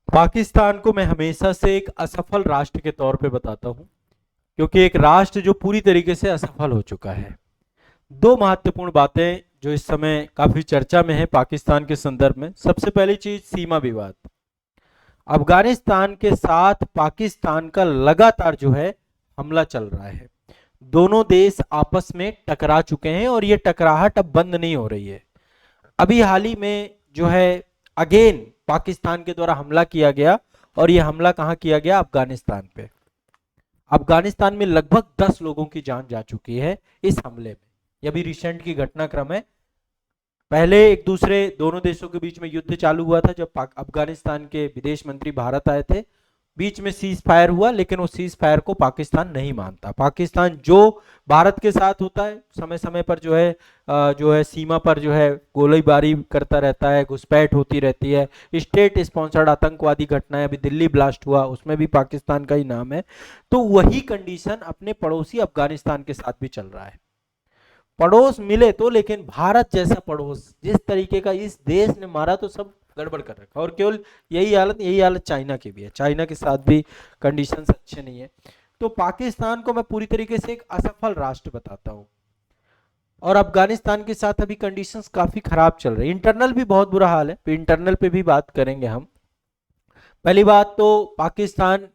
पाकिस्तान को मैं हमेशा से एक असफल राष्ट्र के तौर पे बताता हूं, क्योंकि एक राष्ट्र जो पूरी तरीके से असफल हो चुका है। दो महत्वपूर्ण बातें जो इस समय काफी चर्चा में है पाकिस्तान के संदर्भ में। सबसे पहली चीज सीमा विवाद। अफगानिस्तान के साथ पाकिस्तान का लगातार जो है हमला चल रहा है। दोनों देश आपस में टकरा चुके हैं और ये टकराहट अब बंद नहीं हो रही है। अभी हाल ही में जो है अगेन पाकिस्तान के द्वारा हमला किया गया, और ये हमला कहां किया गया? अफगानिस्तान पे। अफगानिस्तान में लगभग 10 लोगों की जान जा चुकी है इस हमले में। यह भी रिसेंट की घटनाक्रम है। पहले एक दूसरे दोनों देशों के बीच में युद्ध चालू हुआ था जब अफगानिस्तान के विदेश मंत्री भारत आए थे। बीच में सीज फायर हुआ, लेकिन वो सीज फायर को पाकिस्तान नहीं मानता। पाकिस्तान जो भारत के साथ होता है समय समय पर जो है सीमा पर जो है गोलीबारी करता रहता है, घुसपैठ होती रहती है। स्टेट स्पॉन्सर्ड आतंकवादी घटनाएं, अभी दिल्ली ब्लास्ट हुआ उसमें भी पाकिस्तान का ही नाम है। तो वही कंडीशन अपने पड़ोसी अफगानिस्तान के साथ भी चल रहा है। पड़ोस मिले तो, लेकिन भारत जैसा पड़ोस जिस तरीके का इस देश ने मारा तो सब गड़बड़ कर रखा। और केवल यही हालत चाइना की भी है। चाइना के साथ भी कंडीशंस अच्छे नहीं है। तो पाकिस्तान को मैं पूरी तरीके से एक असफल राष्ट्र बताता हूं, और अफगानिस्तान के साथ अभी कंडीशंस काफी खराब चल रही है। इंटरनल भी बहुत बुरा हाल है, तो इंटरनल पे भी बात करेंगे हम। पहली बात तो पाकिस्तान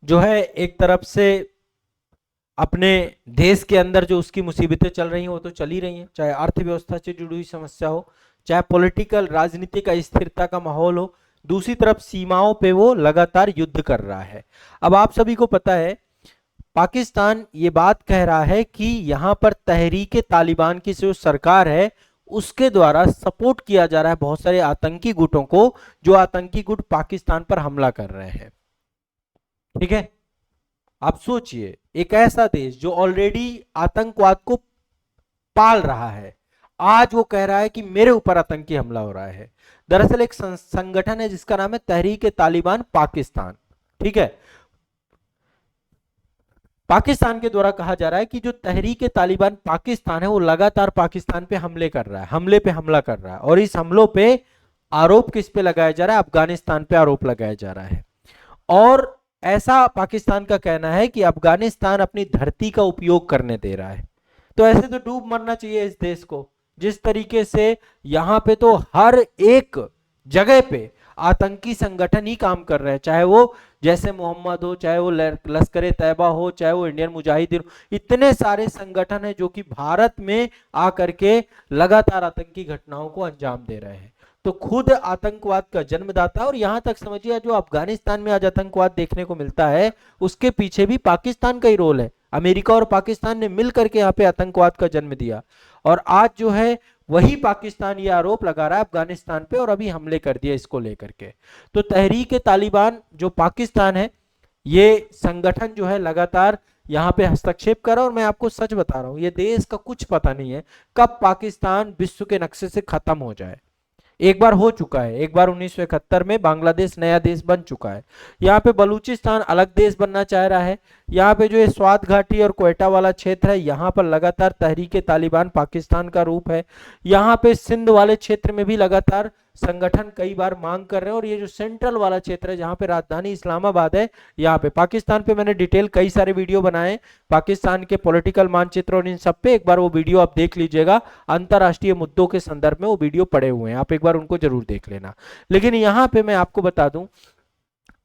जो है एक तरफ से अपने देश के अंदर जो उसकी मुसीबतें चल रही हैं वो तो चल ही रही हैं, चाहे अर्थव्यवस्था से जुड़ी हुई समस्या हो, चाहे पॉलिटिकल राजनीतिक अस्थिरता का माहौल हो। दूसरी तरफ सीमाओं पे वो लगातार युद्ध कर रहा है। अब आप सभी को पता है पाकिस्तान ये बात कह रहा है कि यहां पर तहरीके तालिबान की जो सरकार है उसके द्वारा सपोर्ट किया जा रहा है बहुत सारे आतंकी गुटों को, जो आतंकी गुट पाकिस्तान पर हमला कर रहे हैं। ठीक है, आप सोचिए एक ऐसा देश जो ऑलरेडी आतंकवाद को पाल रहा है, आज वो कह रहा है कि मेरे ऊपर आतंकी हमला हो रहा है। दरअसल एक संगठन है जिसका नाम है तहरीके तालिबान पाकिस्तान। ठीक है, पाकिस्तान के द्वारा कहा जा रहा है कि जो तहरीके तालिबान पाकिस्तान है वो लगातार पाकिस्तान पे हमले कर रहा है, हमले पे हमला कर रहा है। और इस हमलों पे आरोप किस पे लगाया जा रहा है? अफगानिस्तान पे आरोप लगाया जा रहा है। और ऐसा पाकिस्तान का कहना है कि अफगानिस्तान अपनी धरती का उपयोग करने दे रहा है। तो ऐसे तो डूब मरना चाहिए इस देश को। जिस तरीके से यहां पे तो हर एक जगह पे आतंकी संगठन ही काम कर रहे हैं, चाहे वो जैसे मोहम्मद हो, चाहे वो लश्कर तैयबा हो, चाहे वो इंडियन मुजाहिदीन। इतने सारे संगठन हैं जो कि भारत में आकर के लगातार आतंकी घटनाओं को अंजाम दे रहे हैं। तो खुद आतंकवाद का जन्मदाता। और यहां तक समझिए जो अफगानिस्तान में आज आतंकवाद देखने को मिलता है उसके पीछे भी पाकिस्तान का ही रोल है। अमेरिका और पाकिस्तान ने मिलकर के यहाँ पे आतंकवाद का जन्म दिया, और आज जो है वही पाकिस्तान ये आरोप लगा रहा है अफगानिस्तान पे, और अभी हमले कर दिया इसको लेकर के। तो तहरीक तालिबान जो पाकिस्तान है, ये संगठन जो है लगातार यहाँ पे हस्तक्षेप कर रहा है। और मैं आपको सच बता रहा हूँ ये देश का कुछ पता नहीं है कब पाकिस्तान विश्व के नक्शे से खत्म हो जाए। एक बार हो चुका है, एक बार 1971 में बांग्लादेश नया देश बन चुका है। यहाँ पे बलूचिस्तान अलग देश बनना चाह रहा है। यहाँ पे जो ये स्वात घाटी और क्वेटा वाला क्षेत्र है यहाँ पर लगातार तहरीके तालिबान पाकिस्तान का रूप है। यहाँ पे सिंध वाले क्षेत्र में भी लगातार संगठन कई बार मांग कर रहे हैं। और ये जो सेंट्रल वाला क्षेत्र है जहाँ पे राजधानी इस्लामाबाद है, यहाँ पे पाकिस्तान पे मैंने डिटेल कई सारे वीडियो बनाए पाकिस्तान के पॉलिटिकल मानचित्र और इन सब पे। एक बार वो वीडियो आप देख लीजिएगा, अंतरराष्ट्रीय मुद्दों के संदर्भ में वो वीडियो पड़े हुए हैं, आप एक बार उनको जरूर देख लेना। लेकिन यहाँ पे मैं आपको बता दूं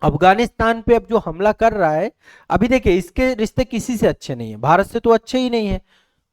अफगानिस्तान पे अब जो हमला कर रहा है, अभी देखिए इसके रिश्ते किसी से अच्छे नहीं है। भारत से तो अच्छे ही नहीं है,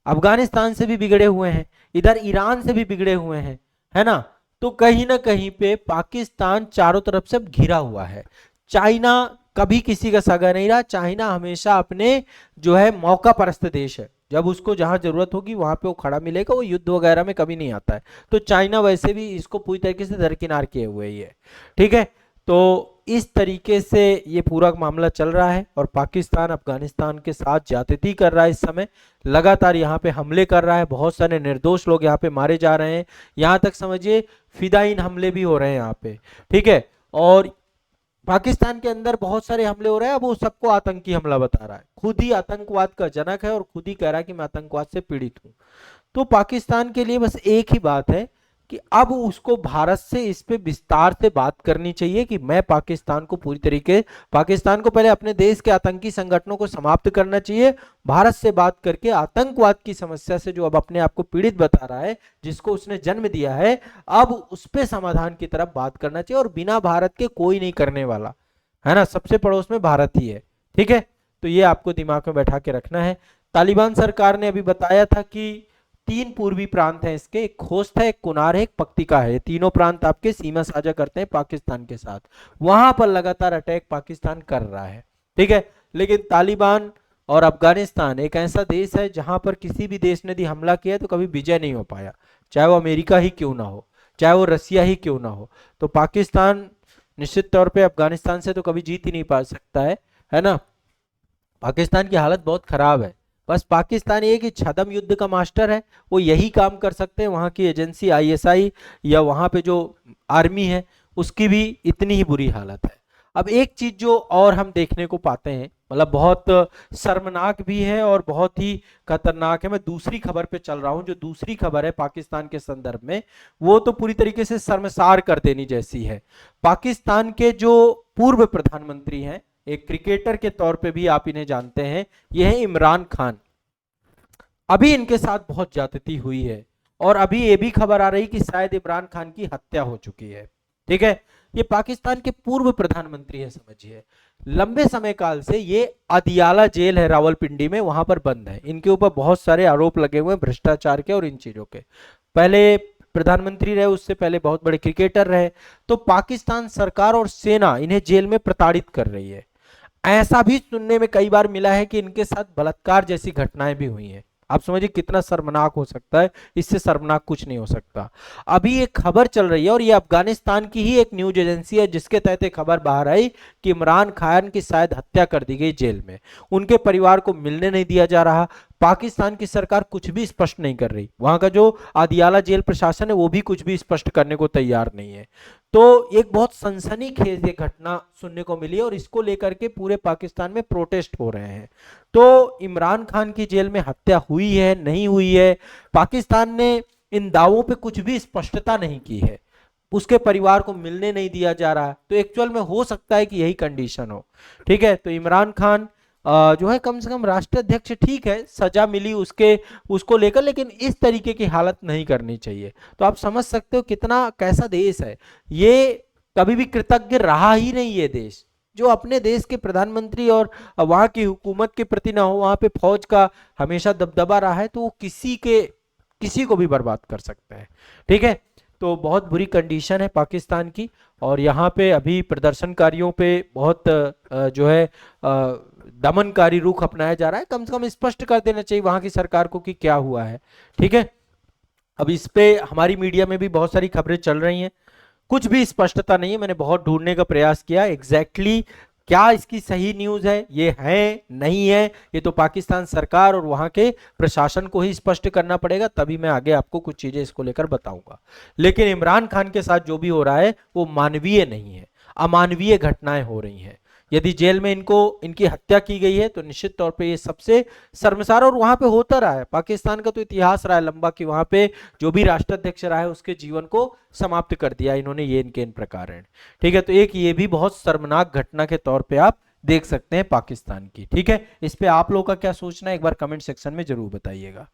अफगानिस्तान से भी बिगड़े हुए हैं, इधर ईरान से भी बिगड़े हुए हैं, है ना। तो कहीं ना कहीं पे पाकिस्तान चारों तरफ से घिरा हुआ है। चाइना कभी किसी का सगा नहीं रहा। चाइना हमेशा अपने जो है मौका परस्त देश है, जब उसको जहां जरूरत होगी वहां पे वो खड़ा मिलेगा, वो युद्ध वगैरह में कभी नहीं आता है। तो चाइना वैसे भी इसको पूरी तरीके से दरकिनार किए हुए ही है। ठीक है, तो इस तरीके से ये पूरा मामला चल रहा है, और पाकिस्तान अफगानिस्तान के साथ ज्यादती कर रहा है इस समय, लगातार यहाँ पे हमले कर रहा है। बहुत सारे निर्दोष लोग यहाँ पे मारे जा रहे हैं, यहाँ तक समझिए फिदाइन हमले भी हो रहे हैं यहाँ पे। ठीक है, और पाकिस्तान के अंदर बहुत सारे हमले हो रहे हैं। अब वो सबको आतंकी हमला बता रहा है, खुद ही आतंकवाद का जनक है और खुद ही कह रहा है कि मैं आतंकवाद से पीड़ित हूं। तो पाकिस्तान के लिए बस एक ही बात है कि अब उसको भारत से इस पे विस्तार से बात करनी चाहिए कि मैं पाकिस्तान को पूरी तरीके, पाकिस्तान को पहले अपने देश के आतंकी संगठनों को समाप्त करना चाहिए, भारत से बात करके आतंकवाद की समस्या से जो अब अपने आप को पीड़ित बता रहा है, जिसको उसने जन्म दिया है, अब उस पे समाधान की तरफ बात करना चाहिए, और बिना भारत के कोई नहीं करने वाला है ना, सबसे पड़ोस में भारत ही है। ठीक है, तो ये आपको दिमाग में बैठा के रखना है। तालिबान सरकार ने अभी बताया था कि 3 पूर्वी प्रांत हैं इसके, एक खोस्त है, एक कुनार है, एक पक्तिका है, तीनों प्रांत आपके सीमा साझा करते हैं पाकिस्तान के साथ, वहां पर लगातार अटैक पाकिस्तान कर रहा है। ठीक है, लेकिन तालिबान और अफगानिस्तान एक ऐसा देश है जहां पर किसी भी देश ने यदि हमला किया तो कभी विजय नहीं हो पाया, चाहे वो अमेरिका ही क्यों ना हो, चाहे वो रसिया ही क्यों ना हो। तो पाकिस्तान निश्चित तौर पे अफगानिस्तान से तो कभी जीत ही नहीं पा सकता है ना। पाकिस्तान की हालत बहुत खराब है, बस पाकिस्तान ये कि छद्म युद्ध का मास्टर है, वो यही काम कर सकते हैं, वहां की एजेंसी आईएसआई या वहां पे जो आर्मी है उसकी भी इतनी ही बुरी हालत है। अब एक चीज जो और हम देखने को पाते हैं, मतलब बहुत शर्मनाक भी है और बहुत ही खतरनाक है, मैं दूसरी खबर पे चल रहा हूं, जो दूसरी खबर है पाकिस्तान के संदर्भ में, वो तो पूरी तरीके से शर्मसार कर देनी जैसी है। पाकिस्तान के जो पूर्व प्रधानमंत्री हैं, एक क्रिकेटर के तौर पे भी आप इन्हें जानते हैं, यह है इमरान खान। अभी इनके साथ बहुत ज्यादती हुई है और अभी ये भी खबर आ रही कि शायद इमरान खान की हत्या हो चुकी है। ठीक है, ये पाकिस्तान के पूर्व प्रधानमंत्री है, समझिए लंबे समय काल से ये अदियाला जेल है रावलपिंडी में, वहां पर बंद है, इनके ऊपर बहुत सारे आरोप लगे हुए हैं भ्रष्टाचार के और इन चीजों के। पहले प्रधानमंत्री रहे, उससे पहले बहुत बड़े क्रिकेटर रहे। तो पाकिस्तान सरकार और सेना इन्हें जेल में प्रताड़ित कर रही है। ऐसा भी सुनने में कई बार मिला है कि इनके साथ बलात्कार जैसी घटनाएं भी हुई हैं। आप समझिए कितना शर्मनाक हो सकता है, इससे शर्मनाक कुछ नहीं हो सकता। अभी एक खबर चल रही है और ये अफगानिस्तान की ही एक न्यूज एजेंसी है जिसके तहत एक खबर बाहर आई कि इमरान खान की शायद हत्या कर दी गई जेल में, उनके परिवार को मिलने नहीं दिया जा रहा। पाकिस्तान की सरकार कुछ भी स्पष्ट नहीं कर रही, वहां का जो आदियाला जेल प्रशासन है वो भी कुछ भी स्पष्ट करने को तैयार नहीं है। तो एक बहुत सनसनीखेज ये घटना सुनने को मिली और इसको लेकर के पूरे पाकिस्तान में प्रोटेस्ट हो रहे हैं। तो इमरान खान की जेल में हत्या हुई है नहीं हुई है, पाकिस्तान ने इन दावों पे कुछ भी स्पष्टता नहीं की है, उसके परिवार को मिलने नहीं दिया जा रहा है, तो एक्चुअल में हो सकता है कि यही कंडीशन हो। ठीक है, तो इमरान खान जो है कम से कम राष्ट्राध्यक्ष, ठीक है सजा मिली उसको लेकर, लेकिन इस तरीके की हालत नहीं करनी चाहिए। तो आप समझ सकते हो कितना कैसा देश है ये, कभी भी कृतज्ञ रहा ही नहीं ये देश, जो अपने देश के प्रधानमंत्री और वहां की हुकूमत के प्रति ना हो, वहां पे फौज का हमेशा दबदबा रहा है, तो वो किसी को भी बर्बाद कर सकता है। ठीक है, तो बहुत बुरी कंडीशन है पाकिस्तान की, और यहाँ पे अभी प्रदर्शनकारियों पे बहुत जो है दमनकारी रुख अपनाया जा रहा है। कम से कम स्पष्ट कर देना चाहिए वहां की सरकार को कि क्या हुआ है। ठीक है, अब इस पे हमारी मीडिया में भी बहुत सारी खबरें चल रही हैं, कुछ भी स्पष्टता नहीं है। मैंने बहुत ढूंढने का प्रयास किया एग्जैक्टली क्या इसकी सही न्यूज है, ये है नहीं है, ये तो पाकिस्तान सरकार और वहां के प्रशासन को ही स्पष्ट करना पड़ेगा, तभी मैं आगे आपको कुछ चीजें इसको लेकर बताऊंगा। लेकिन इमरान खान के साथ जो भी हो रहा है वो मानवीय नहीं है, अमानवीय घटनाएं हो रही हैं। यदि जेल में इनकी हत्या की गई है तो निश्चित तौर पे ये सबसे शर्मसार, और वहां पे होता रहा है, पाकिस्तान का तो इतिहास रहा है लंबा कि वहां पे जो भी राष्ट्राध्यक्ष रहा है उसके जीवन को समाप्त कर दिया इन्होंने, ये इनके इन प्रकार है। ठीक है, तो एक ये भी बहुत शर्मनाक घटना के तौर पे आप देख सकते हैं पाकिस्तान की। ठीक है, इस पे आप लोगों का क्या सोचना है एक बार कमेंट सेक्शन में जरूर बताइएगा।